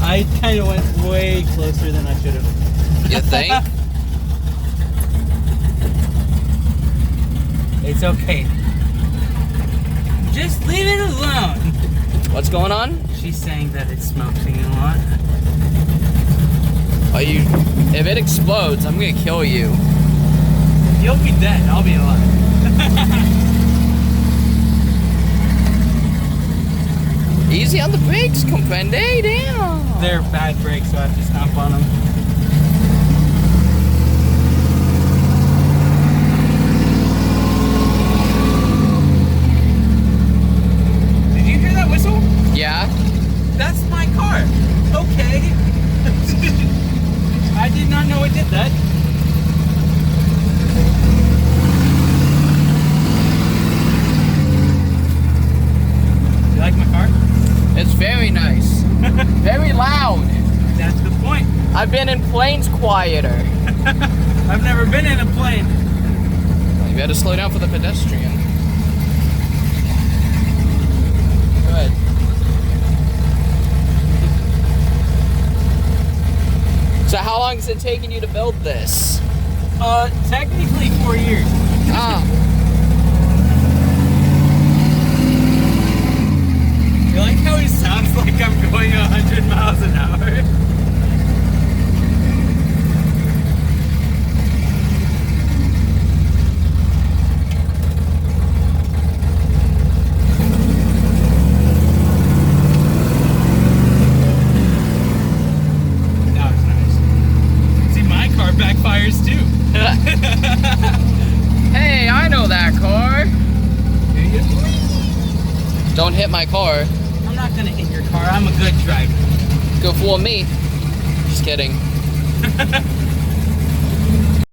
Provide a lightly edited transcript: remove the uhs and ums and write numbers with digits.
I kind of went way closer than I should have. You think? It's okay. Just leave it alone. What's going on? She's saying that it smokes a lot. Are you? If it explodes, I'm gonna kill you. You'll be dead. I'll be alive. Easy on the brakes, comprende? Damn. They're bad brakes, so I have to stomp on them. Did you hear that whistle? Yeah. That's my car. Okay. I did not know it did that. You like my car? It's very nice. Very loud. That's the point. I've been in planes quieter. I've never been in a plane. You gotta slow down for the pedestrian. Good. So how long has it taken you to build this? Technically 4 years. Ah. You like how he sounds like I'm going 100 miles an hour? That was nice. See, my car backfires too. Hey, I know that car. Do you? Don't hit my car. I'm not gonna hit your car. I'm a good driver. Go fool me. Just kidding.